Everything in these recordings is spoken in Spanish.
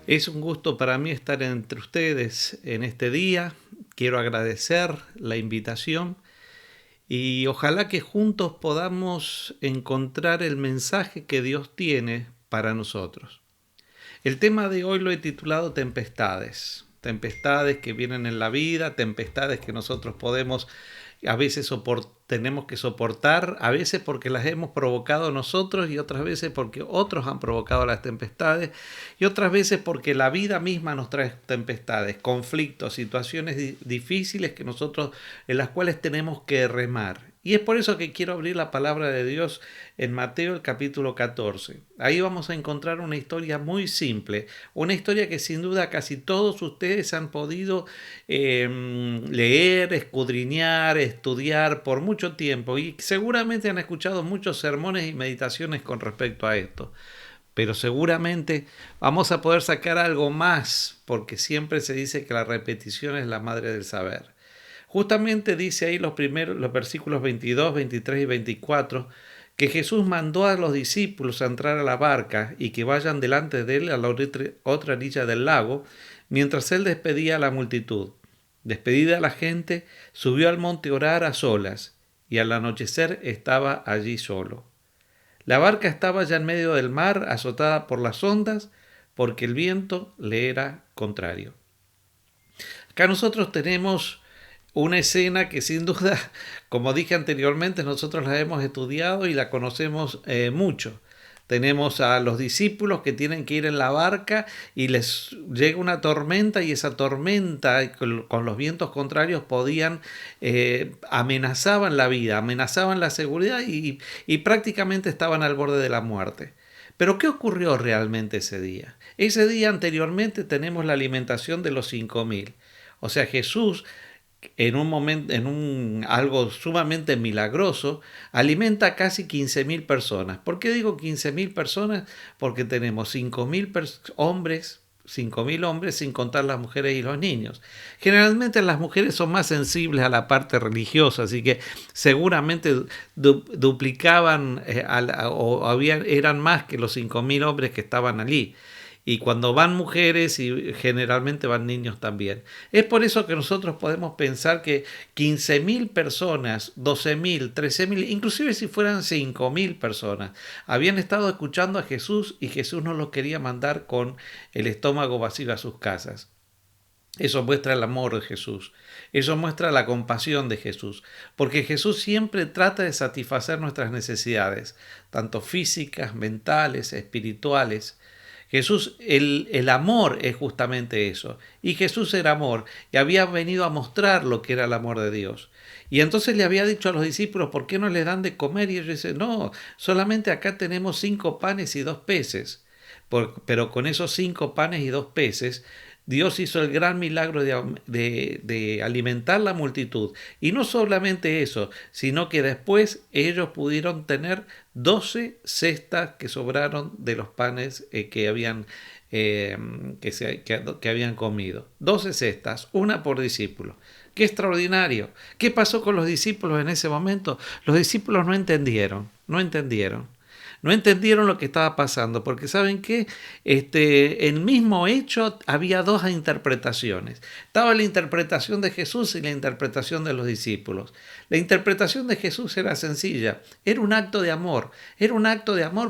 Es un gusto para mí estar entre ustedes en este día. Quiero agradecer la invitación y ojalá que juntos podamos encontrar el mensaje que Dios tiene para nosotros. El tema de hoy lo he titulado Tempestades. Tempestades que vienen en la vida, tempestades que nosotros podemos a veces tenemos que soportar, a veces porque las hemos provocado nosotros y otras veces porque otros han provocado las tempestades y otras veces porque la vida misma nos trae tempestades, conflictos, situaciones difíciles que nosotros en las cuales tenemos que remar. Y es por eso que quiero abrir la palabra de Dios en Mateo el capítulo 14. Ahí vamos a encontrar una historia muy simple, una historia que sin duda casi todos ustedes han podido leer, escudriñar, estudiar por mucho tiempo y seguramente han escuchado muchos sermones y meditaciones con respecto a esto. Pero seguramente vamos a poder sacar algo más porque siempre se dice que la repetición es la madre del saber. Justamente dice ahí los versículos 22, 23 y 24 que Jesús mandó a los discípulos a entrar a la barca y que vayan delante de él a la otra orilla del lago, mientras él despedía a la multitud. Despedida la gente, subió al monte a orar a solas, y al anochecer estaba allí solo. La barca estaba ya en medio del mar, azotada por las ondas, porque el viento le era contrario. Acá nosotros tenemos una escena que sin duda, como dije anteriormente, nosotros la hemos estudiado y la conocemos mucho. Tenemos a los discípulos que tienen que ir en la barca y les llega una tormenta y esa tormenta con los vientos contrarios amenazaban la vida, amenazaban la seguridad y prácticamente estaban al borde de la muerte. Pero ¿qué ocurrió realmente ese día? Ese día anteriormente tenemos la alimentación de los 5.000. O sea, Jesús en un momento, algo sumamente milagroso, alimenta a casi 15.000 personas. ¿Por qué digo 15.000 personas? Porque tenemos 5.000 hombres, 5.000 hombres sin contar las mujeres y los niños. Generalmente las mujeres son más sensibles a la parte religiosa, así que seguramente duplicaban eran más que los 5.000 hombres que estaban allí. Y cuando van mujeres y generalmente van niños también. Es por eso que nosotros podemos pensar que 15.000 personas, 12.000, 13.000, inclusive si fueran 5.000 personas, habían estado escuchando a Jesús y Jesús no los quería mandar con el estómago vacío a sus casas. Eso muestra el amor de Jesús, eso muestra la compasión de Jesús, porque Jesús siempre trata de satisfacer nuestras necesidades, tanto físicas, mentales, espirituales. Jesús, el amor es justamente eso. Y Jesús era amor y había venido a mostrar lo que era el amor de Dios. Y entonces le había dicho a los discípulos, ¿por qué no les dan de comer? Y ellos dicen, no, solamente acá tenemos 5 panes y 2 peces. Pero con esos 5 panes y 2 peces, Dios hizo el gran milagro de alimentar la multitud. Y no solamente eso, sino que después ellos pudieron tener 12 cestas que sobraron de los panes que habían comido. 12 cestas, una por discípulo. ¡Qué extraordinario! ¿Qué pasó con los discípulos en ese momento? Los discípulos no entendieron. No entendieron lo que estaba pasando, porque ¿saben qué? El mismo hecho había dos interpretaciones. Estaba la interpretación de Jesús y la interpretación de los discípulos. La interpretación de Jesús era sencilla, era un acto de amor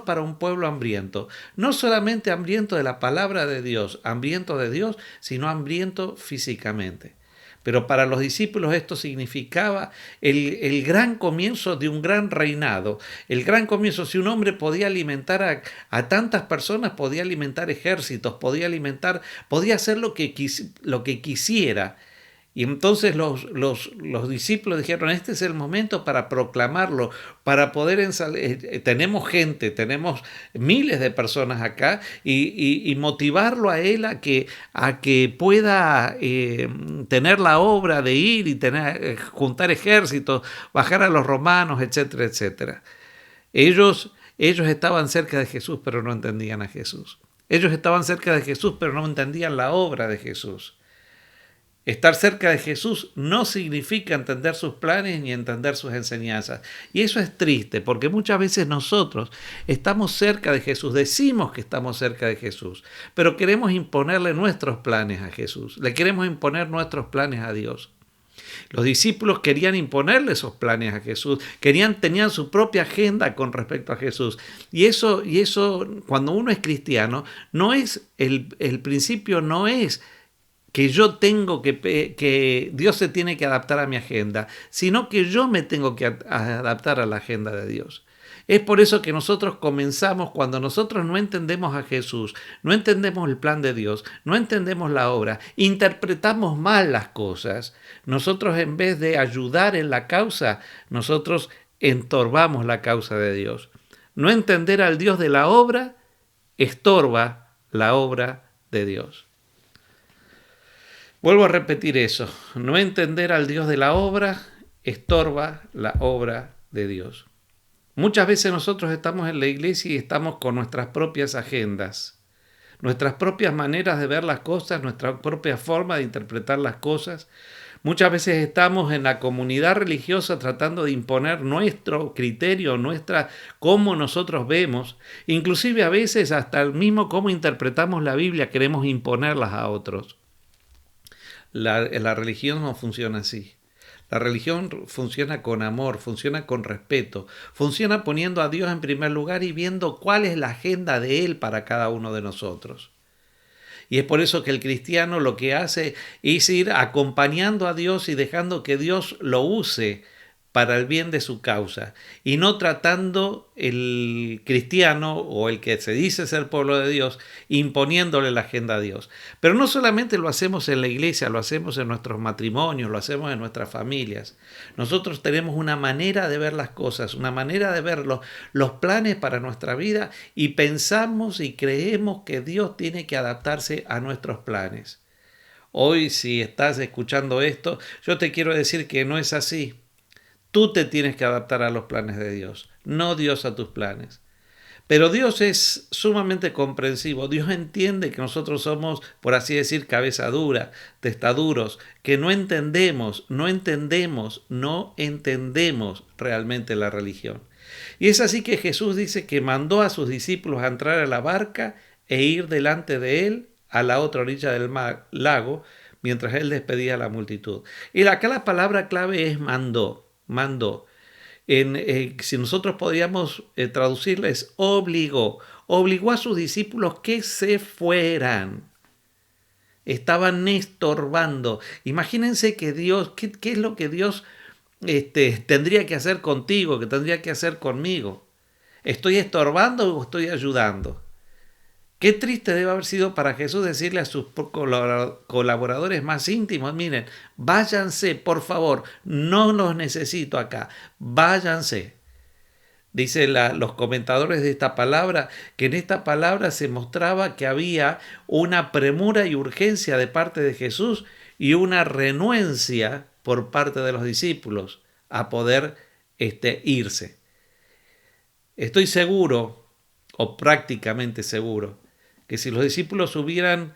para un pueblo hambriento. No solamente hambriento de la palabra de Dios, sino hambriento físicamente. Pero para los discípulos esto significaba el gran comienzo de un gran reinado. El gran comienzo, si un hombre podía alimentar a tantas personas, podía alimentar ejércitos, podía hacer lo que quisiera. Y entonces los discípulos dijeron, este es el momento para proclamarlo, para poder tenemos gente, tenemos miles de personas acá y motivarlo a él a que pueda tener la obra de ir y juntar ejércitos, bajar a los romanos, etcétera, etcétera. Ellos estaban cerca de Jesús, pero no entendían a Jesús. Ellos estaban cerca de Jesús, pero no entendían la obra de Jesús. Estar cerca de Jesús no significa entender sus planes ni entender sus enseñanzas. Y eso es triste, porque muchas veces nosotros estamos cerca de Jesús, decimos que estamos cerca de Jesús, pero queremos imponerle nuestros planes a Jesús, le queremos imponer nuestros planes a Dios. Los discípulos querían imponerle esos planes a Jesús, tenían su propia agenda con respecto a Jesús. Y eso, cuando uno es cristiano, no es, el principio no es que yo tengo que Dios se tiene que adaptar a mi agenda, sino que yo me tengo que adaptar a la agenda de Dios. Es por eso que nosotros comenzamos, cuando nosotros no entendemos a Jesús, no entendemos el plan de Dios, no entendemos la obra, interpretamos mal las cosas, nosotros en vez de ayudar en la causa, nosotros entorbamos la causa de Dios. No entender al Dios de la obra estorba la obra de Dios. Vuelvo a repetir eso, no entender al Dios de la obra estorba la obra de Dios. Muchas veces nosotros estamos en la iglesia y estamos con nuestras propias agendas, nuestras propias maneras de ver las cosas, nuestra propia forma de interpretar las cosas. Muchas veces estamos en la comunidad religiosa tratando de imponer nuestro criterio, cómo nosotros vemos, inclusive a veces hasta el mismo cómo interpretamos la Biblia queremos imponerlas a otros. La religión no funciona así. La religión funciona con amor, funciona con respeto, funciona poniendo a Dios en primer lugar y viendo cuál es la agenda de Él para cada uno de nosotros. Y es por eso que el cristiano lo que hace es ir acompañando a Dios y dejando que Dios lo use para el bien de su causa, y no tratando el cristiano o el que se dice ser pueblo de Dios imponiéndole la agenda a Dios. Pero no solamente lo hacemos en la iglesia, lo hacemos en nuestros matrimonios, lo hacemos en nuestras familias. Nosotros tenemos una manera de ver las cosas, una manera de ver los planes para nuestra vida, y pensamos y creemos que Dios tiene que adaptarse a nuestros planes. Hoy, si estás escuchando esto, yo te quiero decir que no es así. Tú te tienes que adaptar a los planes de Dios, no Dios a tus planes. Pero Dios es sumamente comprensivo. Dios entiende que nosotros somos, por así decir, cabeza dura, testaduros, que no entendemos realmente la religión. Y es así que Jesús dice que mandó a sus discípulos a entrar a la barca e ir delante de él a la otra orilla del lago, mientras él despedía a la multitud. Y acá la palabra clave es mandó. Si nosotros podríamos traducirles, obligó a sus discípulos que se fueran. Estaban estorbando. Imagínense que Dios, ¿qué es lo que Dios tendría que hacer contigo, que tendría que hacer conmigo? ¿Estoy estorbando o estoy ayudando? Qué triste debe haber sido para Jesús decirle a sus colaboradores más íntimos: miren, váyanse, por favor, no los necesito acá, váyanse. Dice los comentadores de esta palabra que en esta palabra se mostraba que había una premura y urgencia de parte de Jesús y una renuencia por parte de los discípulos a poder irse. Estoy seguro, o prácticamente seguro, que si los discípulos hubieran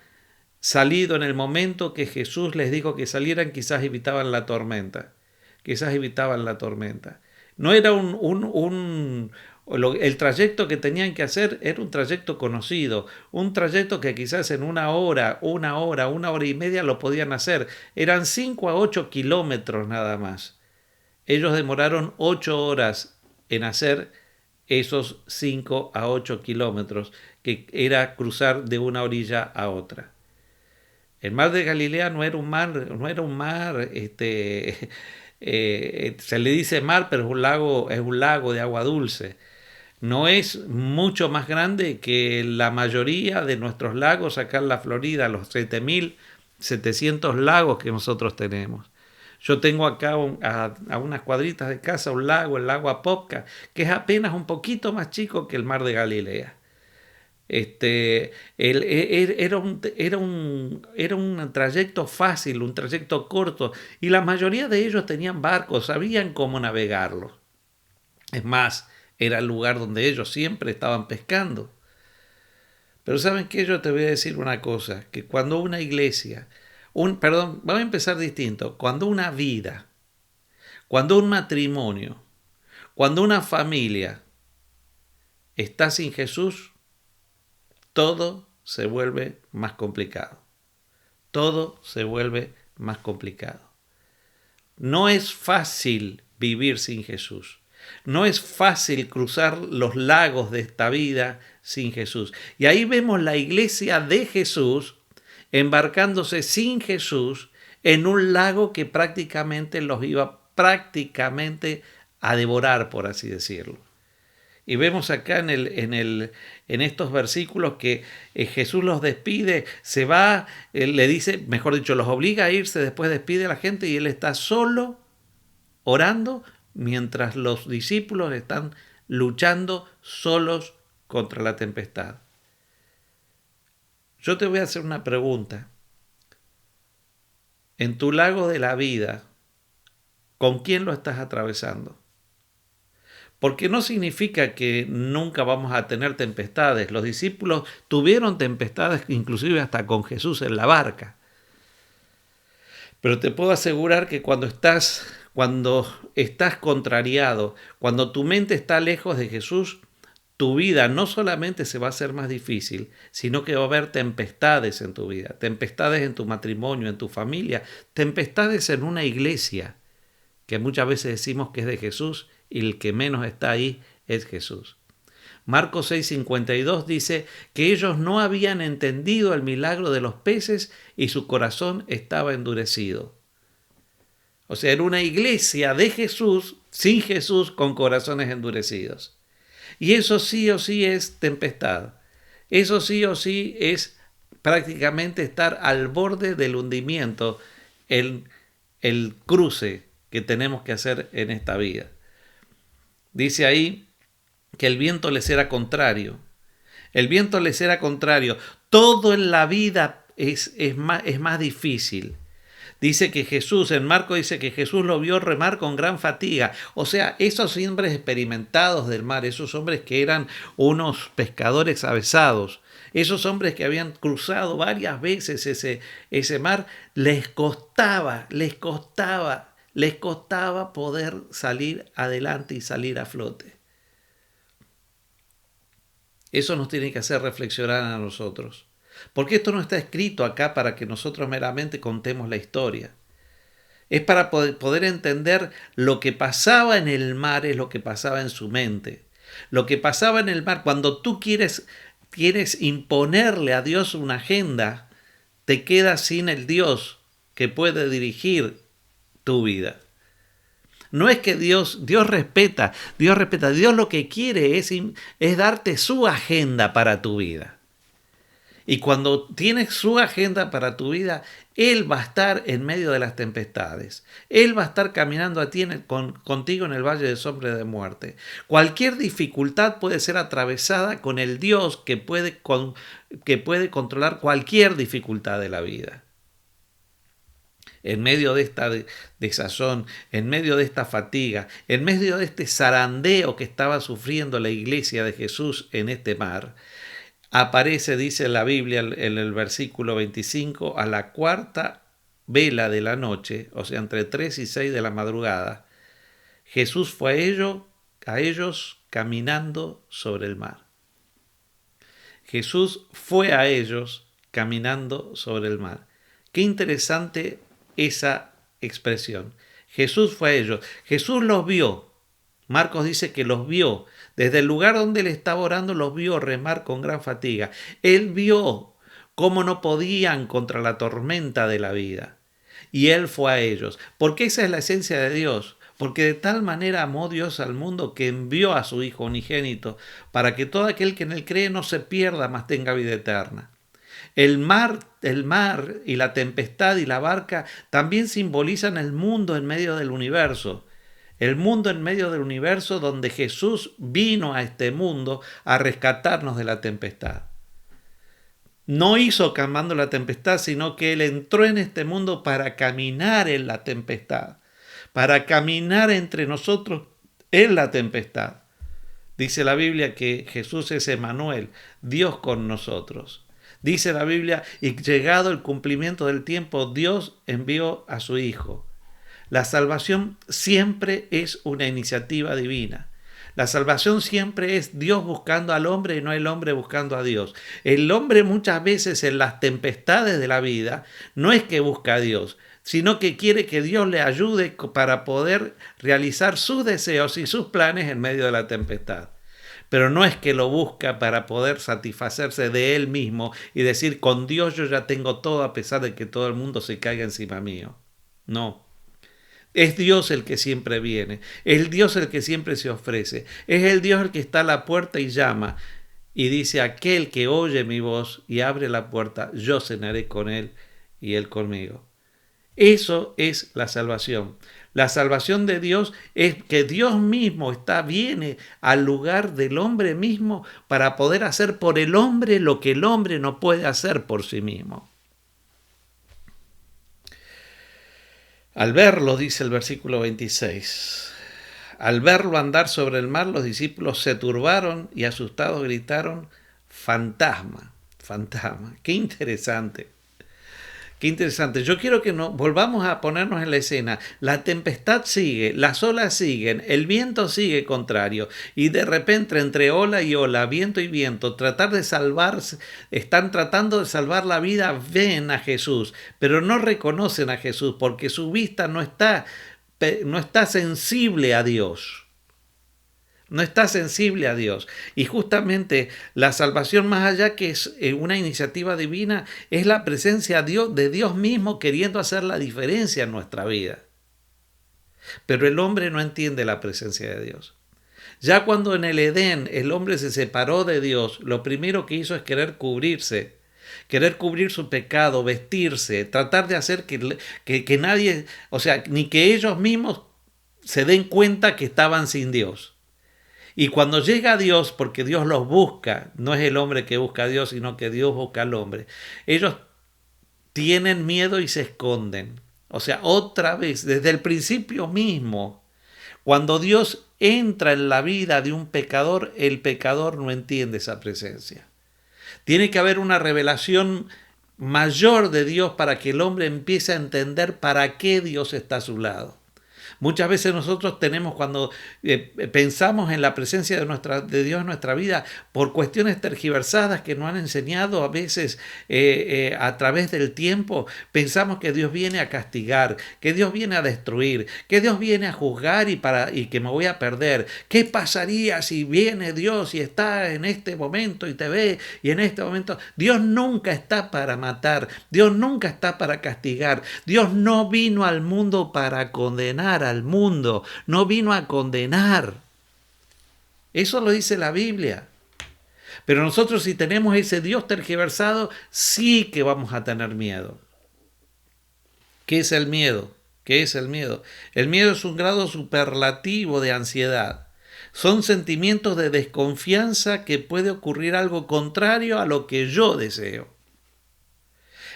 salido en el momento que Jesús les dijo que salieran, quizás evitaban la tormenta. No era el trayecto que tenían que hacer era un trayecto conocido, un trayecto que quizás en una hora y media lo podían hacer. Eran 5 a 8 kilómetros nada más. Ellos demoraron 8 horas en hacer esos 5 a 8 kilómetros, que era cruzar de una orilla a otra. El mar de Galilea no era un mar, se le dice mar, pero es un lago de agua dulce. No es mucho más grande que la mayoría de nuestros lagos acá en la Florida, los 7.700 lagos que nosotros tenemos. Yo tengo acá a unas cuadritas de casa un lago, el lago Apopka, que es apenas un poquito más chico que el mar de Galilea. Era un trayecto fácil, un trayecto corto, y la mayoría de ellos tenían barcos, sabían cómo navegarlo. Es más, era el lugar donde ellos siempre estaban pescando. Pero ¿saben qué? Yo te voy a decir una cosa, que cuando una iglesia, Vamos a empezar distinto. Cuando una vida, cuando un matrimonio, cuando una familia está sin Jesús, todo se vuelve más complicado. Todo se vuelve más complicado. No es fácil vivir sin Jesús. No es fácil cruzar los lagos de esta vida sin Jesús. Y ahí vemos la iglesia de Jesús embarcándose sin Jesús en un lago que prácticamente los iba a devorar, por así decirlo. Y vemos acá en estos versículos que Jesús los despide, se va, le dice, mejor dicho, los obliga a irse, después despide a la gente y él está solo orando mientras los discípulos están luchando solos contra la tempestad. Yo te voy a hacer una pregunta. En tu lago de la vida, ¿con quién lo estás atravesando? Porque no significa que nunca vamos a tener tempestades. Los discípulos tuvieron tempestades inclusive hasta con Jesús en la barca. Pero te puedo asegurar que cuando estás contrariado, cuando tu mente está lejos de Jesús, tu vida no solamente se va a hacer más difícil, sino que va a haber tempestades en tu vida, tempestades en tu matrimonio, en tu familia, tempestades en una iglesia, que muchas veces decimos que es de Jesús y el que menos está ahí es Jesús. Marcos 6:52 dice que ellos no habían entendido el milagro de los peces y su corazón estaba endurecido. O sea, era una iglesia de Jesús, sin Jesús, con corazones endurecidos. Y eso sí o sí es tempestad. Eso sí o sí es prácticamente estar al borde del hundimiento, el cruce que tenemos que hacer en esta vida. Dice ahí que el viento les era contrario. El viento les era contrario. Todo en la vida es más difícil. Dice que Jesús, en Marcos dice que Jesús lo vio remar con gran fatiga. O sea, esos hombres experimentados del mar, esos hombres que eran unos pescadores avesados, esos hombres que habían cruzado varias veces ese mar, les costaba poder salir adelante y salir a flote. Eso nos tiene que hacer reflexionar a nosotros. Porque esto no está escrito acá para que nosotros meramente contemos la historia. Es para poder entender lo que pasaba en el mar, es lo que pasaba en su mente. Lo que pasaba en el mar, cuando tú quieres imponerle a Dios una agenda, te quedas sin el Dios que puede dirigir tu vida. No es que Dios respeta, Dios lo que quiere es darte su agenda para tu vida. Y cuando tienes su agenda para tu vida, Él va a estar en medio de las tempestades. Él va a estar caminando a ti contigo en el valle de sombra de muerte. Cualquier dificultad puede ser atravesada con el Dios que puede controlar cualquier dificultad de la vida. En medio de esta desazón, en medio de esta fatiga, en medio de este zarandeo que estaba sufriendo la iglesia de Jesús en este mar, aparece, dice la Biblia en el versículo 25, a la cuarta vela de la noche, o sea, entre 3 y 6 de la madrugada, Jesús fue a ellos caminando sobre el mar. Jesús fue a ellos caminando sobre el mar. Qué interesante esa expresión. Jesús fue a ellos. Jesús los vio. Marcos dice que los vio. Desde el lugar donde él estaba orando, los vio remar con gran fatiga. Él vio cómo no podían contra la tormenta de la vida. Y él fue a ellos. Porque esa es la esencia de Dios. Porque de tal manera amó Dios al mundo que envió a su Hijo unigénito para que todo aquel que en él cree no se pierda, mas tenga vida eterna. El mar y la tempestad y la barca también simbolizan el mundo en medio del universo. El mundo en medio del universo donde Jesús vino a este mundo a rescatarnos de la tempestad. No hizo calmando la tempestad, sino que Él entró en este mundo para caminar en la tempestad, para caminar entre nosotros en la tempestad. Dice la Biblia que Jesús es Emmanuel, Dios con nosotros. Dice la Biblia, y llegado el cumplimiento del tiempo, Dios envió a su Hijo. La salvación siempre es una iniciativa divina. La salvación siempre es Dios buscando al hombre y no el hombre buscando a Dios. El hombre muchas veces en las tempestades de la vida no es que busca a Dios, sino que quiere que Dios le ayude para poder realizar sus deseos y sus planes en medio de la tempestad. Pero no es que lo busca para poder satisfacerse de él mismo y decir, con Dios yo ya tengo todo a pesar de que todo el mundo se caiga encima mío. No. Es Dios el que siempre viene, es Dios el que siempre se ofrece, es el Dios el que está a la puerta y llama y dice, aquel que oye mi voz y abre la puerta, yo cenaré con él y él conmigo. Eso es la salvación. La salvación de Dios es que Dios mismo viene al lugar del hombre mismo para poder hacer por el hombre lo que el hombre no puede hacer por sí mismo. Al verlo, dice el versículo 26, al verlo andar sobre el mar, los discípulos se turbaron y asustados gritaron, fantasma, fantasma. Qué interesante. Qué interesante. Yo quiero que volvamos a ponernos en la escena. La tempestad sigue, las olas siguen, el viento sigue contrario. Y de repente entre ola y ola, viento y viento, están tratando de salvar la vida, ven a Jesús, pero no reconocen a Jesús porque su vista no está sensible a Dios. No está sensible a Dios. Y justamente la salvación, más allá que es una iniciativa divina, es la presencia de Dios mismo queriendo hacer la diferencia en nuestra vida. Pero el hombre no entiende la presencia de Dios. Ya cuando en el Edén el hombre se separó de Dios, lo primero que hizo es querer cubrirse, querer cubrir su pecado, vestirse, tratar de hacer que nadie, o sea, ni que ellos mismos se den cuenta que estaban sin Dios. Y cuando llega a Dios, porque Dios los busca, no es el hombre que busca a Dios, sino que Dios busca al hombre, ellos tienen miedo y se esconden. O sea, otra vez, desde el principio mismo, cuando Dios entra en la vida de un pecador, el pecador no entiende esa presencia. Tiene que haber una revelación mayor de Dios para que el hombre empiece a entender para qué Dios está a su lado. Muchas veces nosotros tenemos, cuando pensamos en la presencia de Dios en nuestra vida, por cuestiones tergiversadas que nos han enseñado a veces a través del tiempo, pensamos que Dios viene a castigar, que Dios viene a destruir, que Dios viene a juzgar y que me voy a perder. ¿Qué pasaría si viene Dios y está en este momento y te ve y en este momento? Dios nunca está para matar, Dios nunca está para castigar, Dios no vino al mundo para condenar al mundo, no vino a condenar. Eso lo dice la Biblia. Pero nosotros, si tenemos ese Dios tergiversado, sí que vamos a tener miedo. ¿Qué es el miedo? ¿Qué es el miedo? El miedo es un grado superlativo de ansiedad. Son sentimientos de desconfianza que puede ocurrir algo contrario a lo que yo deseo.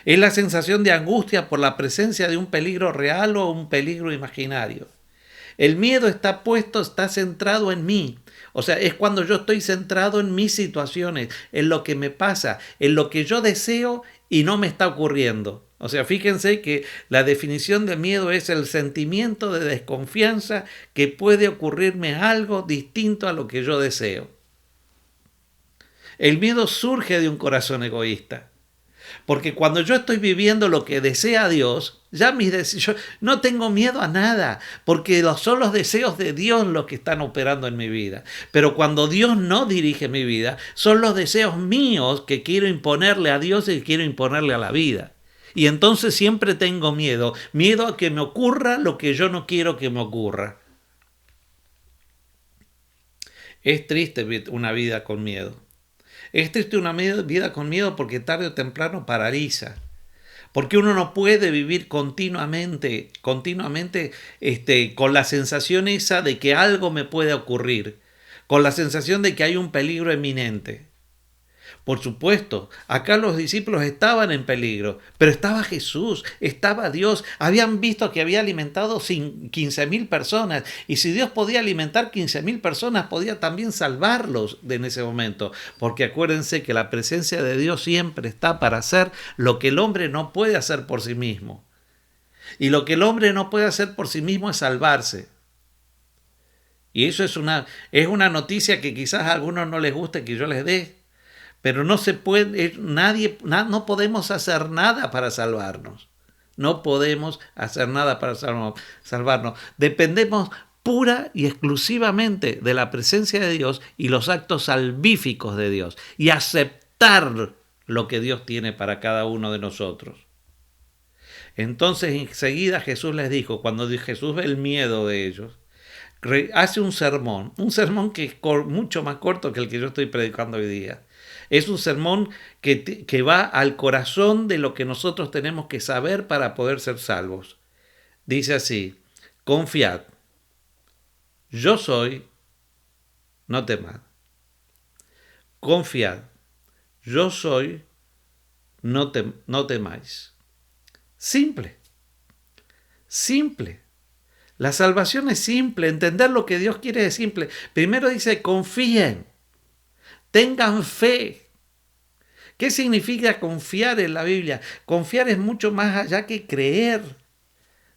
Es la sensación de angustia por la presencia de un peligro real o un peligro imaginario. El miedo está centrado en mí. O sea, es cuando yo estoy centrado en mis situaciones, en lo que me pasa, en lo que yo deseo y no me está ocurriendo. O sea, fíjense que la definición de miedo es el sentimiento de desconfianza que puede ocurrirme algo distinto a lo que yo deseo. El miedo surge de un corazón egoísta. Porque cuando yo estoy viviendo lo que desea Dios, yo no tengo miedo a nada, porque son los deseos de Dios los que están operando en mi vida. Pero cuando Dios no dirige mi vida, son los deseos míos que quiero imponerle a Dios y que quiero imponerle a la vida. Y entonces siempre tengo miedo a que me ocurra lo que yo no quiero que me ocurra. Es triste una vida con miedo. Es triste una vida con miedo porque tarde o temprano paraliza. Porque uno no puede vivir continuamente con la sensación esa de que algo me puede ocurrir, con la sensación de que hay un peligro eminente. Por supuesto, acá los discípulos estaban en peligro, pero estaba Jesús, estaba Dios. Habían visto que había alimentado 15.000 personas, y si Dios podía alimentar 15.000 personas, podía también salvarlos en ese momento, porque acuérdense que la presencia de Dios siempre está para hacer lo que el hombre no puede hacer por sí mismo. Y lo que el hombre no puede hacer por sí mismo es salvarse. Y eso es una noticia que quizás a algunos no les guste que yo les dé. Pero no se puede, no podemos hacer nada para salvarnos. No podemos hacer nada para salvarnos. Dependemos pura y exclusivamente de la presencia de Dios y los actos salvíficos de Dios. Y aceptar lo que Dios tiene para cada uno de nosotros. Entonces enseguida Jesús les dijo, cuando Jesús ve el miedo de ellos, hace un sermón que es mucho más corto que el que yo estoy predicando hoy día. Es un sermón que va al corazón de lo que nosotros tenemos que saber para poder ser salvos. Dice así: confiad, yo soy, no temad. Confiad, yo soy, no temáis. Simple, simple. La salvación es simple, entender lo que Dios quiere es simple. Primero dice, confíen, tengan fe. ¿Qué significa confiar en la Biblia? Confiar es mucho más allá que creer.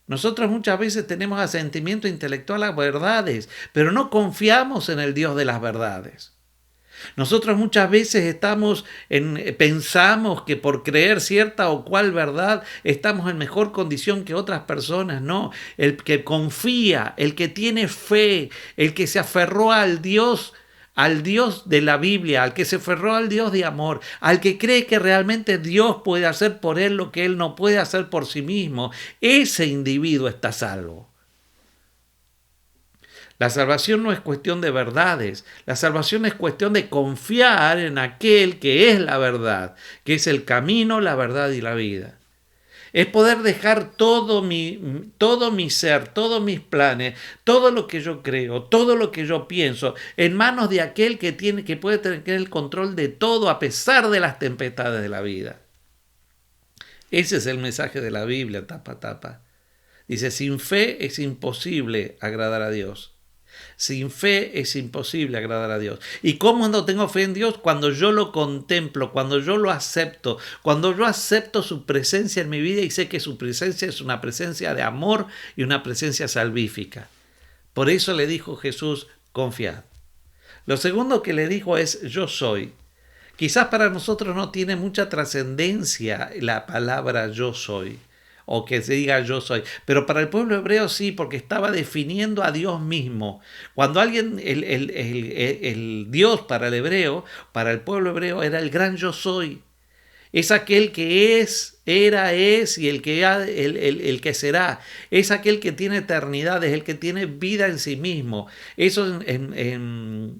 Nosotros muchas veces tenemos asentimiento intelectual a verdades, pero no confiamos en el Dios de las verdades. Nosotros muchas veces pensamos que por creer cierta o cual verdad estamos en mejor condición que otras personas. No, el que confía, el que tiene fe, el que se aferró al Dios de la Biblia, al que se aferró al Dios de amor, al que cree que realmente Dios puede hacer por él lo que él no puede hacer por sí mismo, ese individuo está salvo. La salvación no es cuestión de verdades, la salvación es cuestión de confiar en aquel que es la verdad, que es el camino, la verdad y la vida. Es poder dejar todo mi ser, todos mis planes, todo lo que yo creo, todo lo que yo pienso, en manos de aquel que puede tener el control de todo a pesar de las tempestades de la vida. Ese es el mensaje de la Biblia, tapa a tapa. Dice, sin fe es imposible agradar a Dios. Sin fe es imposible agradar a Dios. ¿Y cómo no tengo fe en Dios? Cuando yo lo contemplo, cuando yo lo acepto, cuando yo acepto su presencia en mi vida y sé que su presencia es una presencia de amor y una presencia salvífica. Por eso le dijo Jesús, confiad. Lo segundo que le dijo es, yo soy. Quizás para nosotros no tiene mucha trascendencia la palabra yo soy, o que se diga yo soy, pero para el pueblo hebreo sí, porque estaba definiendo a Dios mismo. Cuando alguien, el Dios para el hebreo, para el pueblo hebreo era el gran yo soy. Es aquel que es, era, es y el que será. Es aquel que tiene eternidad, es el que tiene vida en sí mismo. Eso en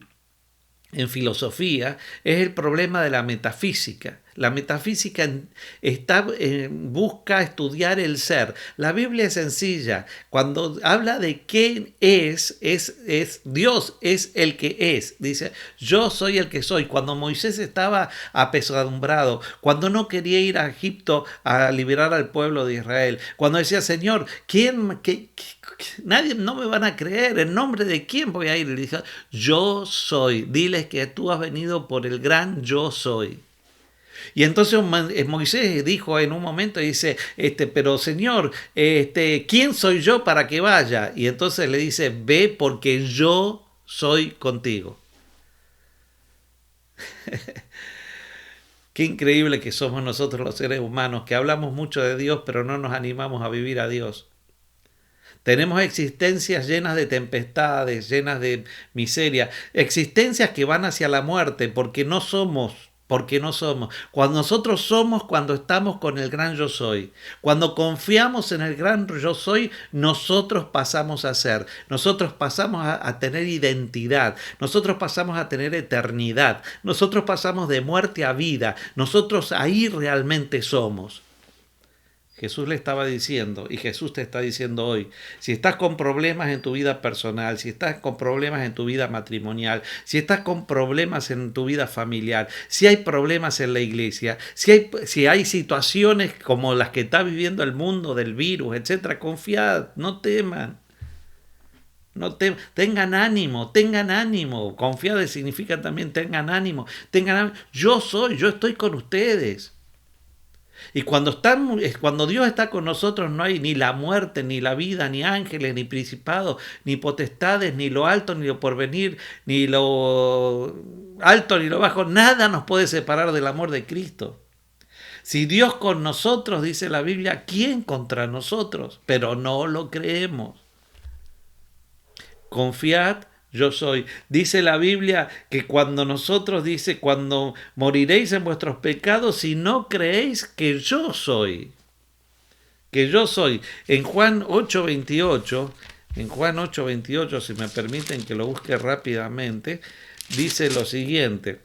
filosofía es el problema de la metafísica. La metafísica busca estudiar el ser. La Biblia es sencilla. Cuando habla de quién es Dios es el que es. Dice, yo soy el que soy. Cuando Moisés estaba apesadumbrado, cuando no quería ir a Egipto a liberar al pueblo de Israel, cuando decía, Señor, nadie, no me van a creer, ¿en nombre de quién voy a ir? Y le dije, yo soy, diles que tú has venido por el gran yo soy. Y entonces Moisés dijo en un momento, dice, pero Señor, ¿quién soy yo para que vaya? Y entonces le dice, ve porque yo soy contigo. Qué increíble que somos nosotros los seres humanos, que hablamos mucho de Dios, pero no nos animamos a vivir a Dios. Tenemos existencias llenas de tempestades, llenas de miseria, existencias que van hacia la muerte porque no somos. Cuando nosotros somos, cuando estamos con el gran yo soy. Cuando confiamos en el gran yo soy, nosotros pasamos a ser. Nosotros pasamos a tener identidad. Nosotros pasamos a tener eternidad. Nosotros pasamos de muerte a vida. Nosotros ahí realmente somos. Jesús le estaba diciendo, y Jesús te está diciendo hoy, si estás con problemas en tu vida personal, si estás con problemas en tu vida matrimonial, si estás con problemas en tu vida familiar, si hay problemas en la iglesia, si hay situaciones como las que está viviendo el mundo del virus, etcétera, confiad, no teman. Tengan ánimo, tengan ánimo. Confiad significa también tengan ánimo, tengan ánimo. Yo estoy con ustedes. Y cuando Dios está con nosotros no hay ni la muerte, ni la vida, ni ángeles, ni principados, ni potestades, ni lo alto, ni lo porvenir, ni lo alto, ni lo bajo. Nada nos puede separar del amor de Cristo. Si Dios con nosotros, dice la Biblia, ¿quién contra nosotros? Pero no lo creemos. Confiad, yo soy. Dice la Biblia que cuando moriréis en vuestros pecados, si no creéis que yo soy. Que yo soy. En Juan 8:28, si me permiten que lo busque rápidamente, dice lo siguiente.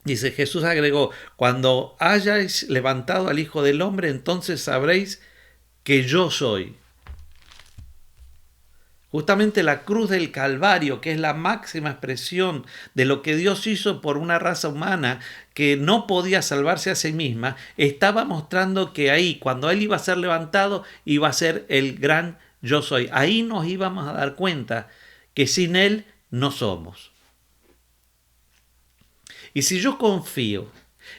Dice, Jesús agregó, cuando hayáis levantado al Hijo del Hombre, entonces sabréis que yo soy. Justamente la cruz del Calvario, que es la máxima expresión de lo que Dios hizo por una raza humana que no podía salvarse a sí misma, estaba mostrando que ahí, cuando Él iba a ser levantado, iba a ser el gran yo soy. Ahí nos íbamos a dar cuenta que sin Él no somos. Y si yo confío,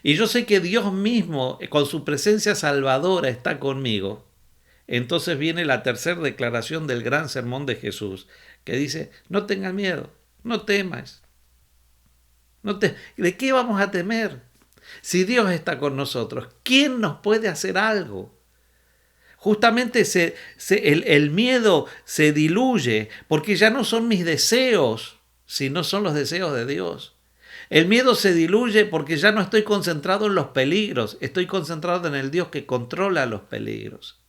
y yo sé que Dios mismo, con su presencia salvadora, está conmigo, entonces viene la tercera declaración del gran sermón de Jesús, que dice, no tengas miedo, no temas. ¿De qué vamos a temer? Si Dios está con nosotros, ¿quién nos puede hacer algo? Justamente el miedo se diluye porque ya no son mis deseos, sino son los deseos de Dios. El miedo se diluye porque ya no estoy concentrado en los peligros, estoy concentrado en el Dios que controla los peligros.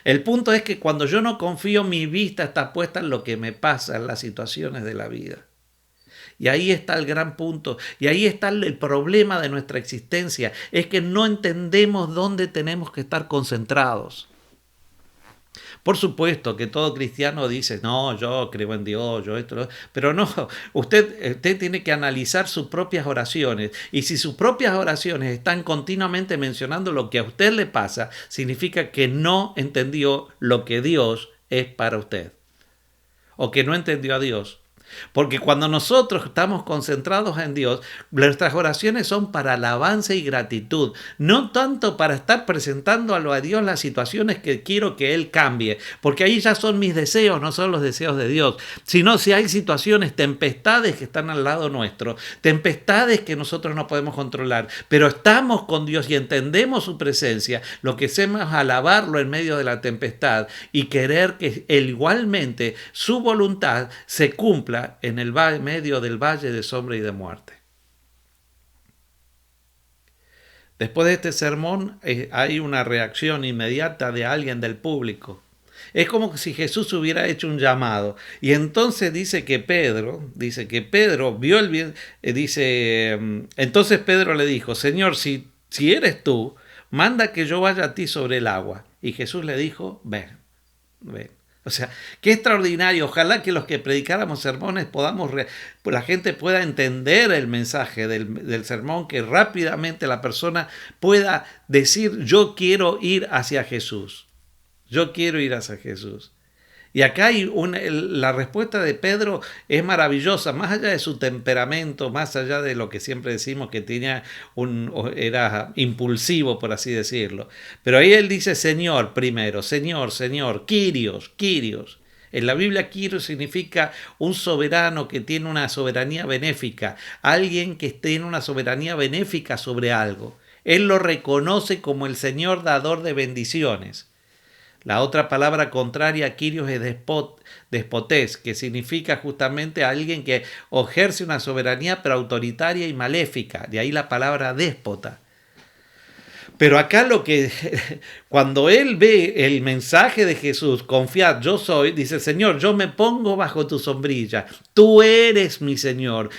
El punto es que cuando yo no confío, mi vista está puesta en lo que me pasa, en las situaciones de la vida. Y ahí está el gran punto, y ahí está el problema de nuestra existencia, es que no entendemos dónde tenemos que estar concentrados. Por supuesto que todo cristiano dice, no, yo creo en Dios, yo esto, pero no, usted tiene que analizar sus propias oraciones, y si sus propias oraciones están continuamente mencionando lo que a usted le pasa, significa que no entendió lo que Dios es para usted, o que no entendió a Dios. Porque cuando nosotros estamos concentrados en Dios, nuestras oraciones son para alabanza y gratitud, no tanto para estar presentándolo a Dios las situaciones que quiero que Él cambie, porque ahí ya son mis deseos, no son los deseos de Dios, sino si hay situaciones, tempestades que están al lado nuestro, tempestades que nosotros no podemos controlar, pero estamos con Dios y entendemos su presencia, lo que hacemos es alabarlo en medio de la tempestad y querer que Él igualmente su voluntad se cumpla en el medio del valle de sombra y de muerte. Después de este sermón hay una reacción inmediata de alguien del público. Es como si Jesús hubiera hecho un llamado. Y entonces dice que Pedro vio el bien, entonces Pedro le dijo, Señor, si eres tú, manda que yo vaya a ti sobre el agua. Y Jesús le dijo, ven. O sea, qué extraordinario. Ojalá que los que predicáramos sermones la gente pueda entender el mensaje del sermón, que rápidamente la persona pueda decir, yo quiero ir hacia Jesús. Yo quiero ir hacia Jesús. Y acá la respuesta de Pedro es maravillosa, más allá de su temperamento, más allá de lo que siempre decimos que era impulsivo, por así decirlo. Pero ahí él dice Señor primero, Señor, Kyrios. En la Biblia Kyrios significa un soberano que tiene una soberanía benéfica, alguien que tiene una soberanía benéfica sobre algo. Él lo reconoce como el Señor dador de bendiciones. La otra palabra contraria a Kyrios es despotés, que significa justamente alguien que ejerce una soberanía pero autoritaria y maléfica. De ahí la palabra déspota. Pero acá cuando él ve el mensaje de Jesús, confiad, yo soy, dice, Señor, yo me pongo bajo tu sombrilla. Tú eres mi Señor.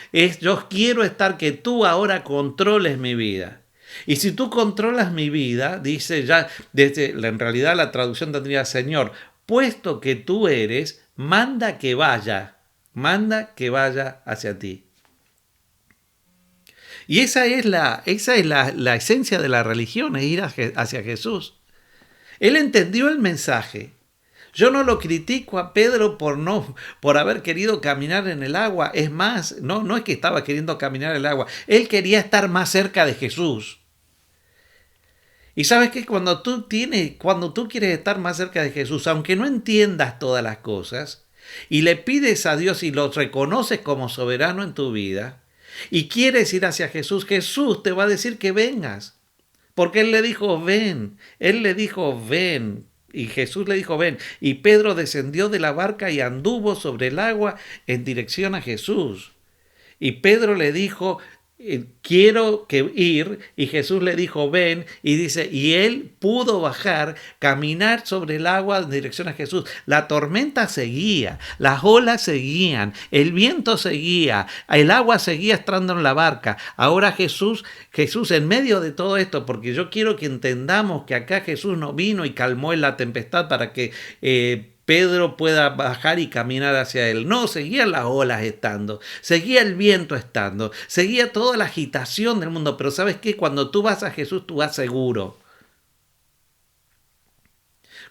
Yo quiero que tú ahora controles mi vida. Y si tú controlas mi vida, dice ya, en realidad la traducción tendría, Señor, puesto que tú eres, manda que vaya hacia ti. Y esa es la esencia de la religión, es ir hacia Jesús. Él entendió el mensaje. Yo no lo critico a Pedro por haber querido caminar en el agua. Es más, no es que estaba queriendo caminar en el agua. Él quería estar más cerca de Jesús. Y sabes que cuando tú quieres estar más cerca de Jesús, aunque no entiendas todas las cosas, y le pides a Dios y lo reconoces como soberano en tu vida, y quieres ir hacia Jesús, Jesús te va a decir que vengas. Porque Él le dijo, ven, y Jesús le dijo, ven, y Pedro descendió de la barca y anduvo sobre el agua en dirección a Jesús. Y Pedro le dijo, quiero ir, y Jesús le dijo, ven, y dice, y él pudo bajar, caminar sobre el agua en dirección a Jesús. La tormenta seguía, las olas seguían, el viento seguía, el agua seguía entrando en la barca. Ahora Jesús en medio de todo esto, porque yo quiero que entendamos que acá Jesús no vino y calmó en la tempestad para que Pedro pueda bajar y caminar hacia él. No, seguían las olas estando, seguía el viento estando, seguía toda la agitación del mundo. Pero ¿sabes qué? Cuando tú vas a Jesús, tú vas seguro.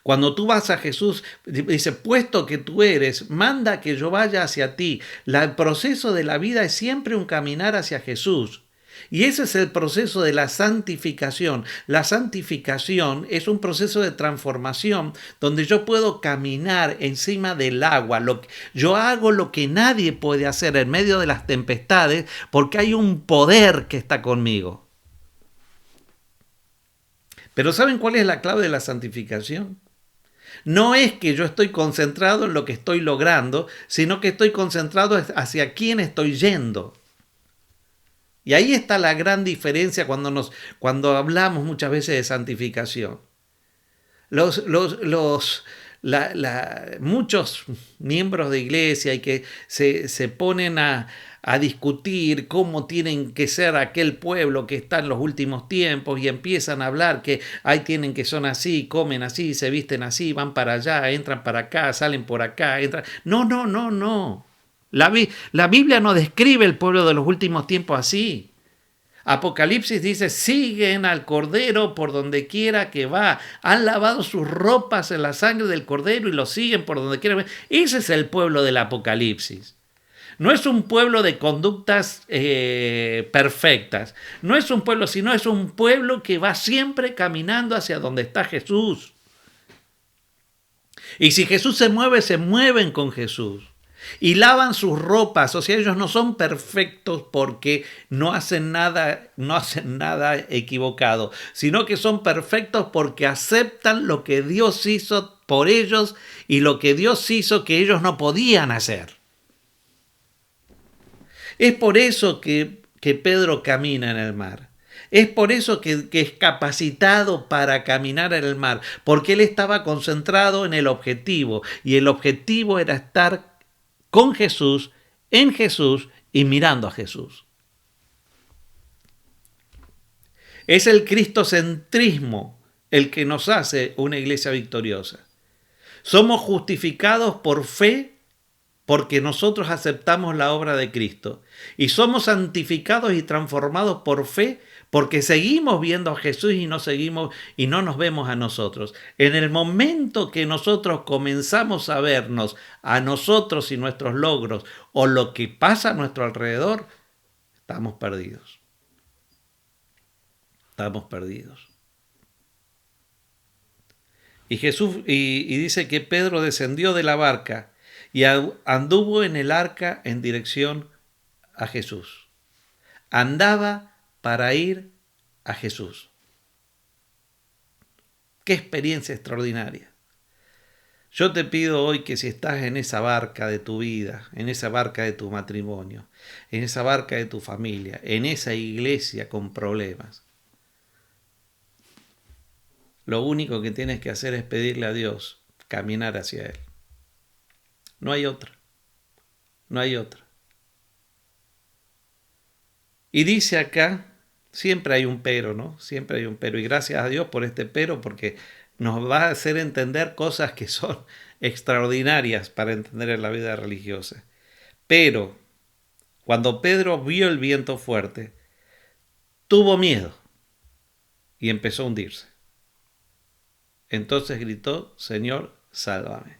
Cuando tú vas a Jesús, dice, puesto que tú eres, manda que yo vaya hacia ti. El proceso de la vida es siempre un caminar hacia Jesús. Y ese es el proceso de la santificación. La santificación es un proceso de transformación donde yo puedo caminar encima del agua. Yo hago lo que nadie puede hacer en medio de las tempestades porque hay un poder que está conmigo. Pero ¿saben cuál es la clave de la santificación? No es que yo estoy concentrado en lo que estoy logrando, sino que estoy concentrado hacia quién estoy yendo. Y ahí está la gran diferencia cuando hablamos muchas veces de santificación. Muchos miembros de iglesia y que se ponen a discutir cómo tienen que ser aquel pueblo que está en los últimos tiempos y empiezan a hablar que tienen que son así, comen así, se visten así, van para allá, entran para acá, salen por acá, entran. No. La Biblia no describe el pueblo de los últimos tiempos así. Apocalipsis dice, siguen al Cordero por donde quiera que va. Han lavado sus ropas en la sangre del Cordero y lo siguen por donde quiera. Ese es el pueblo del Apocalipsis. No es un pueblo de conductas perfectas. No es un pueblo, sino es un pueblo que va siempre caminando hacia donde está Jesús. Y si Jesús se mueven con Jesús. Y lavan sus ropas, o sea, ellos no son perfectos porque no hacen nada equivocado, sino que son perfectos porque aceptan lo que Dios hizo por ellos y lo que Dios hizo que ellos no podían hacer. Es por eso que Pedro camina en el mar. Es por eso que es capacitado para caminar en el mar, porque él estaba concentrado en el objetivo, y el objetivo era estar con Jesús, en Jesús y mirando a Jesús. Es el cristocentrismo el que nos hace una iglesia victoriosa. Somos justificados por fe porque nosotros aceptamos la obra de Cristo. Y somos santificados y transformados por fe porque seguimos viendo a Jesús y no nos vemos a nosotros. En el momento que nosotros comenzamos a vernos a nosotros y nuestros logros o lo que pasa a nuestro alrededor, estamos perdidos. Estamos perdidos. Y Jesús y dice que Pedro descendió de la barca y anduvo en el arca en dirección a Jesús. Andaba para ir a Jesús. ¡Qué experiencia extraordinaria! Yo te pido hoy que si estás en esa barca de tu vida, en esa barca de tu matrimonio, en esa barca de tu familia, en esa iglesia con problemas, lo único que tienes que hacer es pedirle a Dios caminar hacia Él. No hay otra. No hay otra. Y dice acá Siempre hay un pero, ¿no? Siempre hay un pero. Y gracias a Dios por este pero, porque nos va a hacer entender cosas que son extraordinarias para entender en la vida religiosa. Pero cuando Pedro vio el viento fuerte, tuvo miedo y empezó a hundirse. Entonces gritó, Señor, sálvame.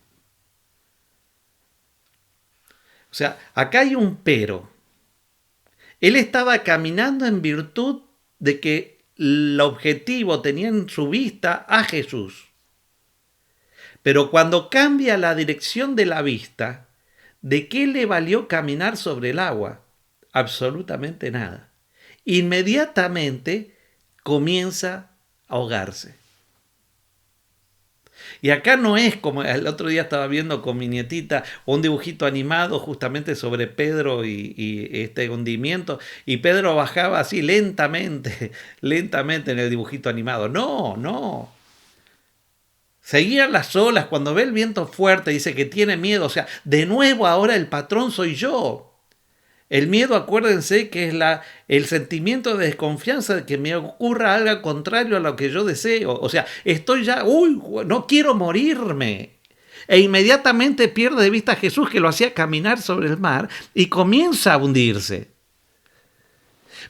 O sea, acá hay un pero. Él estaba caminando en virtud de que el objetivo tenía en su vista a Jesús. Pero cuando cambia la dirección de la vista, ¿de qué le valió caminar sobre el agua? Absolutamente nada. Inmediatamente comienza a ahogarse. Y acá no es como el otro día estaba viendo con mi nietita un dibujito animado justamente sobre Pedro y este hundimiento, y Pedro bajaba así lentamente, lentamente en el dibujito animado. No, no. Seguían las olas, cuando ve el viento fuerte dice que tiene miedo, o sea, de nuevo ahora el patrón soy yo. El miedo, acuérdense que es el sentimiento de desconfianza de que me ocurra algo contrario a lo que yo deseo. O sea, estoy ya, no quiero morirme. E inmediatamente pierde de vista a Jesús que lo hacía caminar sobre el mar y comienza a hundirse.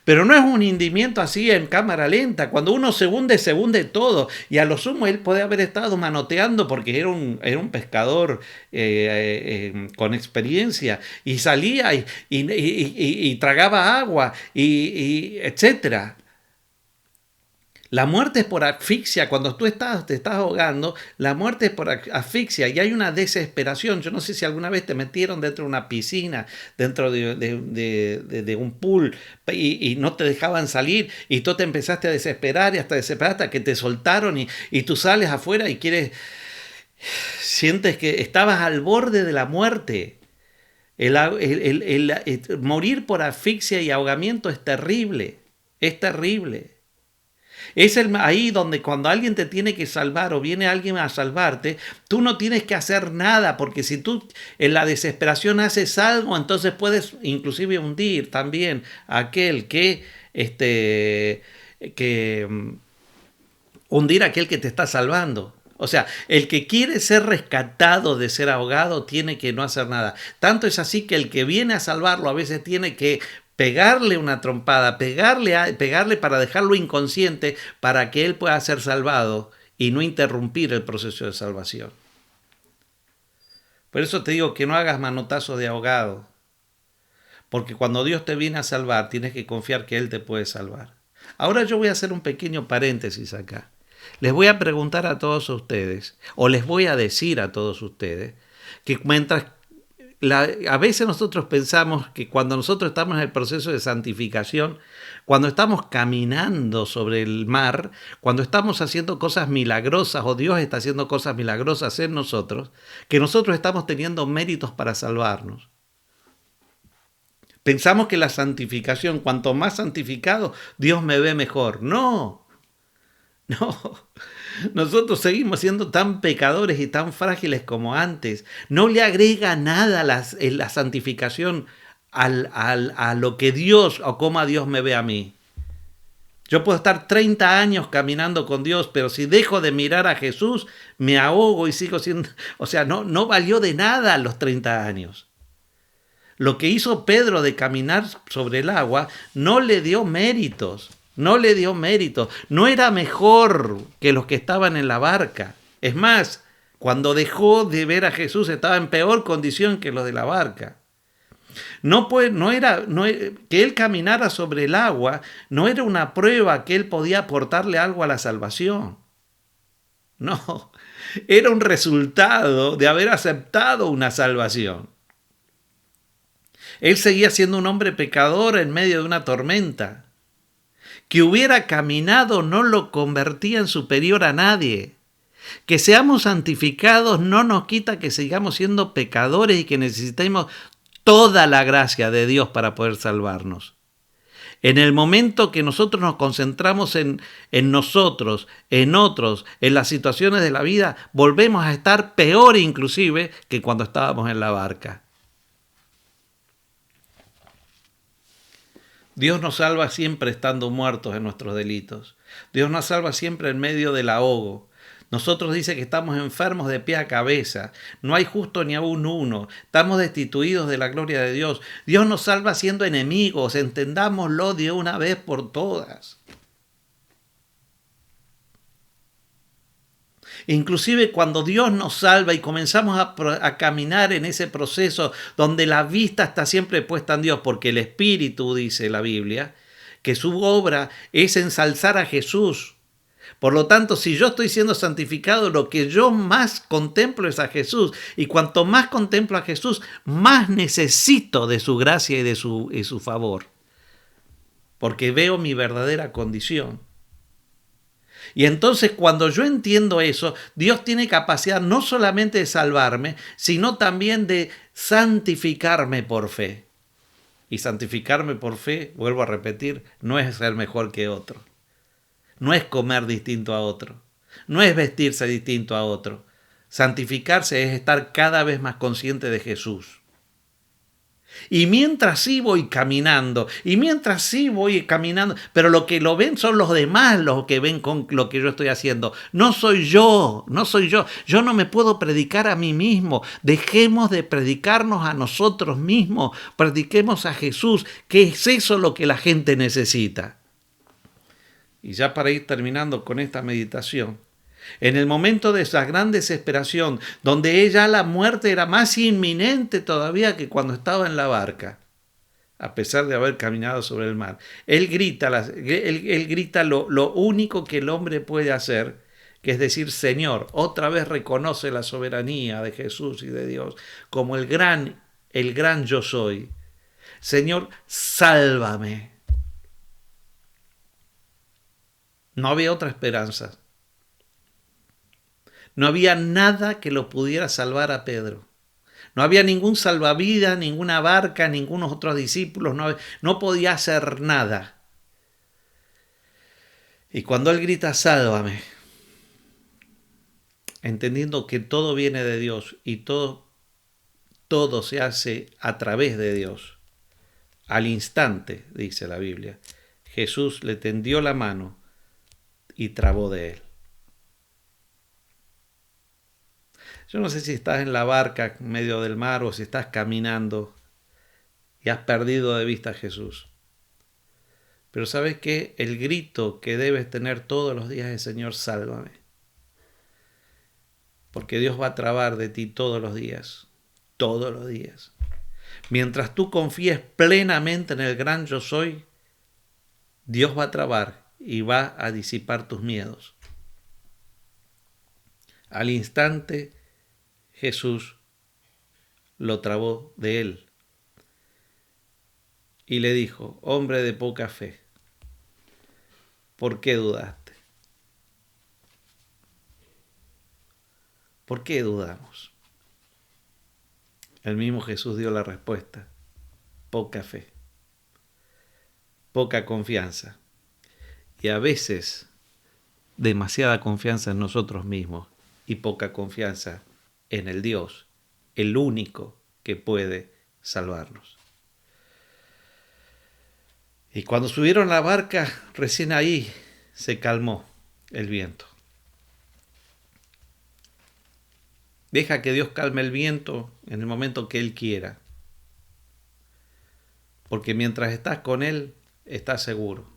Pero no es un hundimiento así en cámara lenta. Cuando uno se hunde todo. Y a lo sumo él puede haber estado manoteando porque era un pescador con experiencia. Y salía y tragaba agua, etcétera. La muerte es por asfixia. Cuando te estás ahogando, la muerte es por asfixia y hay una desesperación. Yo no sé si alguna vez te metieron dentro de una piscina, dentro de un pool y no te dejaban salir y tú te empezaste a desesperar y hasta desesperar hasta que te soltaron y tú sales afuera y sientes que estabas al borde de la muerte. Morir por asfixia y ahogamiento es terrible, es terrible. Es ahí donde cuando alguien te tiene que salvar o viene alguien a salvarte, tú no tienes que hacer nada, porque si tú en la desesperación haces algo, entonces puedes inclusive hundir también a aquel hundir a aquel que te está salvando. O sea, el que quiere ser rescatado de ser ahogado tiene que no hacer nada. Tanto es así que el que viene a salvarlo a veces tiene que pegarle una trompada, pegarle para dejarlo inconsciente para que él pueda ser salvado y no interrumpir el proceso de salvación. Por eso te digo que no hagas manotazo de ahogado, porque cuando Dios te viene a salvar, tienes que confiar que Él te puede salvar. Ahora yo voy a hacer un pequeño paréntesis acá. Les voy a preguntar a todos ustedes, o les voy a decir a todos ustedes, que a veces nosotros pensamos que cuando nosotros estamos en el proceso de santificación, cuando estamos caminando sobre el mar, cuando estamos haciendo cosas milagrosas o Dios está haciendo cosas milagrosas en nosotros, que nosotros estamos teniendo méritos para salvarnos. Pensamos que la santificación, cuanto más santificado, Dios me ve mejor. No, no. Nosotros seguimos siendo tan pecadores y tan frágiles como antes. No le agrega nada la santificación a lo que Dios o cómo Dios me ve a mí. Yo puedo estar 30 años caminando con Dios, pero si dejo de mirar a Jesús, me ahogo y sigo siendo... O sea, no valió de nada los 30 años. Lo que hizo Pedro de caminar sobre el agua no le dio méritos. No le dio mérito, no era mejor que los que estaban en la barca. Es más, cuando dejó de ver a Jesús estaba en peor condición que los de la barca. Que él caminara sobre el agua no era una prueba que él podía aportarle algo a la salvación. No, era un resultado de haber aceptado una salvación. Él seguía siendo un hombre pecador en medio de una tormenta. Que hubiera caminado no lo convertía en superior a nadie. Que seamos santificados no nos quita que sigamos siendo pecadores y que necesitemos toda la gracia de Dios para poder salvarnos. En el momento que nosotros nos concentramos en nosotros, en otros, en las situaciones de la vida, volvemos a estar peor inclusive que cuando estábamos en la barca. Dios nos salva siempre estando muertos en nuestros delitos. Dios nos salva siempre en medio del ahogo. Nosotros dice que estamos enfermos de pie a cabeza. No hay justo ni aún uno. Estamos destituidos de la gloria de Dios. Dios nos salva siendo enemigos. Entendámoslo de una vez por todas. Inclusive cuando Dios nos salva y comenzamos a caminar en ese proceso donde la vista está siempre puesta en Dios, porque el Espíritu, dice la Biblia, que su obra es ensalzar a Jesús. Por lo tanto, si yo estoy siendo santificado, lo que yo más contemplo es a Jesús. Y cuanto más contemplo a Jesús, más necesito de su gracia y de su favor. Porque veo mi verdadera condición. Y entonces cuando yo entiendo eso, Dios tiene capacidad no solamente de salvarme, sino también de santificarme por fe. Y santificarme por fe, vuelvo a repetir, no es ser mejor que otro. No es comer distinto a otro. No es vestirse distinto a otro. Santificarse es estar cada vez más consciente de Jesús. Y mientras sí voy caminando, pero lo que lo ven son los demás los que ven con lo que yo estoy haciendo. No soy yo. Yo no me puedo predicar a mí mismo. Dejemos de predicarnos a nosotros mismos. Prediquemos a Jesús, que es eso lo que la gente necesita. Y ya para ir terminando con esta meditación, en el momento de esa gran desesperación, donde ya la muerte era más inminente todavía que cuando estaba en la barca, a pesar de haber caminado sobre el mar, él grita lo único que el hombre puede hacer, que es decir, Señor. Otra vez reconoce la soberanía de Jesús y de Dios como el gran yo soy. Señor, sálvame. No había otra esperanza. No había nada que lo pudiera salvar a Pedro. No había ningún salvavidas, ninguna barca, ningunos otros discípulos. No podía hacer nada. Y cuando él grita, sálvame, entendiendo que todo viene de Dios y todo se hace a través de Dios, al instante, dice la Biblia, Jesús le tendió la mano y trabó de él. Yo no sé si estás en la barca en medio del mar o si estás caminando y has perdido de vista a Jesús. Pero ¿sabes qué? El grito que debes tener todos los días es: Señor, sálvame. Porque Dios va a trabar de ti todos los días. Todos los días. Mientras tú confíes plenamente en el gran yo soy, Dios va a trabar y va a disipar tus miedos. Al instante, Jesús lo trabó de él y le dijo: hombre de poca fe, ¿por qué dudaste? ¿Por qué dudamos? El mismo Jesús dio la respuesta: poca fe, poca confianza y a veces demasiada confianza en nosotros mismos y poca confianza en el Dios, el único que puede salvarnos. Y cuando subieron a la barca, recién ahí se calmó el viento. Deja que Dios calme el viento en el momento que Él quiera. Porque mientras estás con Él, estás seguro.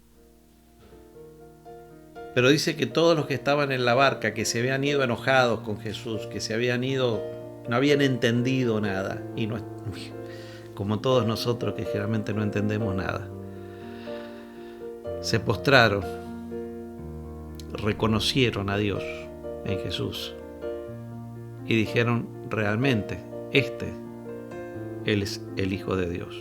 Pero dice que todos los que estaban en la barca, que se habían ido enojados con Jesús, que se habían ido, no habían entendido nada, y no, como todos nosotros que generalmente no entendemos nada, se postraron, reconocieron a Dios en Jesús y dijeron: realmente, Él es el Hijo de Dios.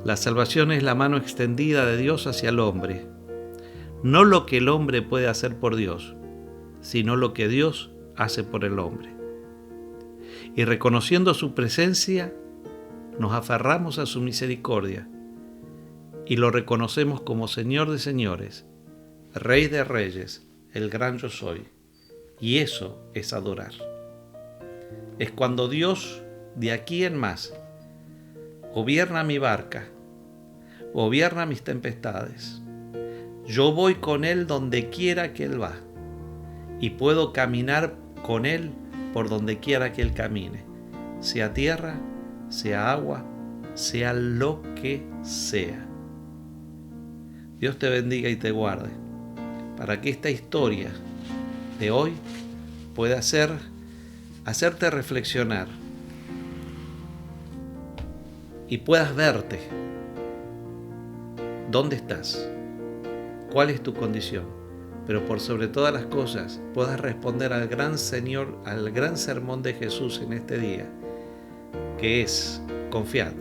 La salvación es la mano extendida de Dios hacia el hombre. No lo que el hombre puede hacer por Dios, sino lo que Dios hace por el hombre. Y reconociendo su presencia, nos aferramos a su misericordia y lo reconocemos como Señor de señores, Rey de reyes, el gran yo soy. Y eso es adorar. Es cuando Dios, de aquí en más, gobierna mi barca gobierna mis tempestades. Yo voy con Él donde quiera que Él va y puedo caminar con Él por donde quiera que Él camine, sea tierra, sea agua, sea lo que sea. Dios te bendiga y te guarde, para que esta historia de hoy pueda hacerte reflexionar y puedas verte dónde estás, cuál es tu condición, pero por sobre todas las cosas puedas responder al gran Señor, al gran sermón de Jesús en este día, que es: confiad,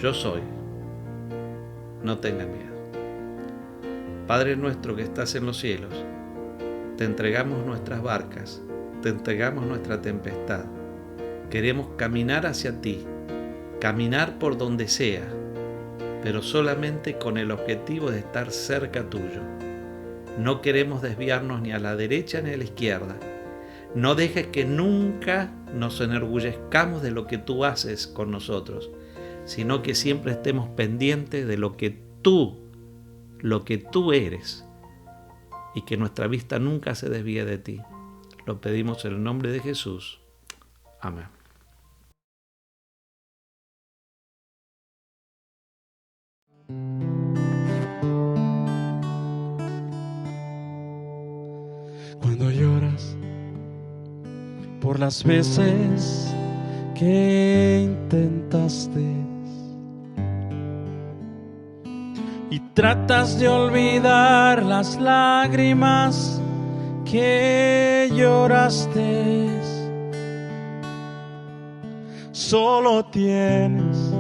yo soy, no tengan miedo. Padre nuestro que estás en los cielos, te entregamos nuestras barcas, te entregamos nuestra tempestad. Queremos caminar hacia ti, caminar por donde sea, pero solamente con el objetivo de estar cerca tuyo. No queremos desviarnos ni a la derecha ni a la izquierda. No dejes que nunca nos enorgullezcamos de lo que tú haces con nosotros, sino que siempre estemos pendientes de lo que tú eres, y que nuestra vista nunca se desvíe de ti. Lo pedimos en el nombre de Jesús. Amén. Cuando lloras por las veces que intentaste y tratas de olvidar las lágrimas que lloraste, solo tienes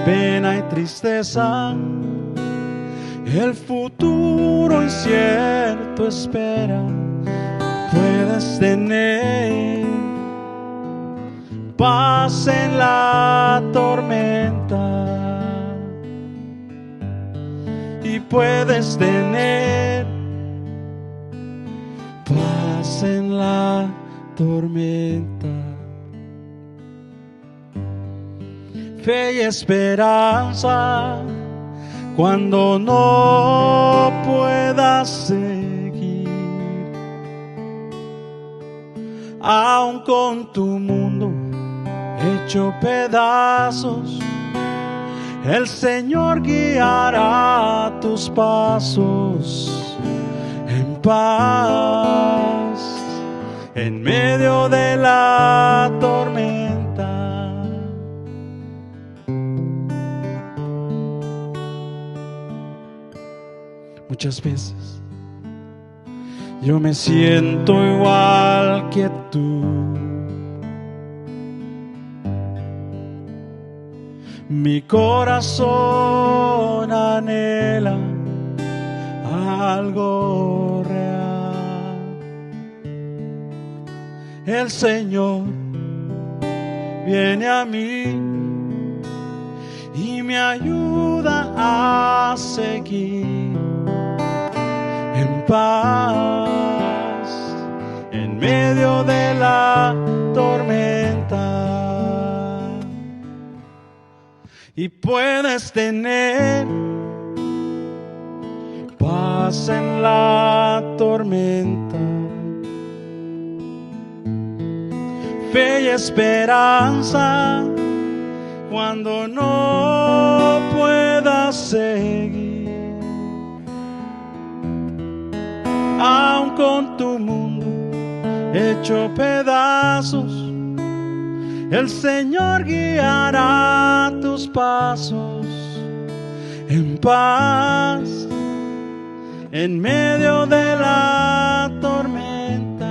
pena y tristeza, el futuro incierto espera. Puedes tener paz en la tormenta y puedes tener paz en la tormenta. Fe y esperanza cuando no puedas seguir, aun con tu mundo hecho pedazos, el Señor guiará tus pasos en paz, en medio de la tormenta. Muchas veces yo me siento igual que tú. Mi corazón anhela algo real. El Señor viene a mí y me ayuda a seguir en paz en medio de la tormenta. Y puedes tener paz en la tormenta, fe y esperanza cuando no puedas seguir, aun con tu mundo hecho pedazos, el Señor guiará tus pasos en paz en medio de la tormenta.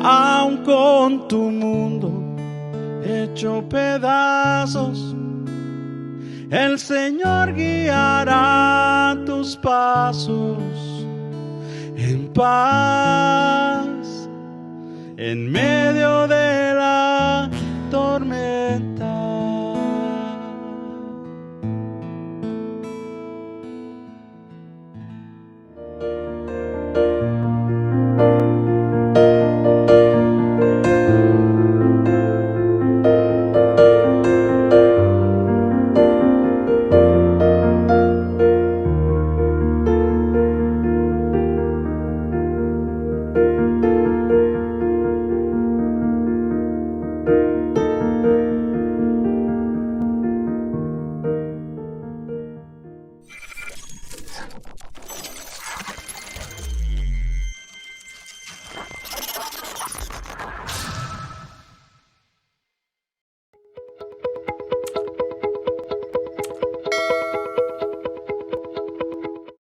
Aun con tu mundo hecho pedazos, el Señor guiará tus pasos en paz en medio de la tormenta.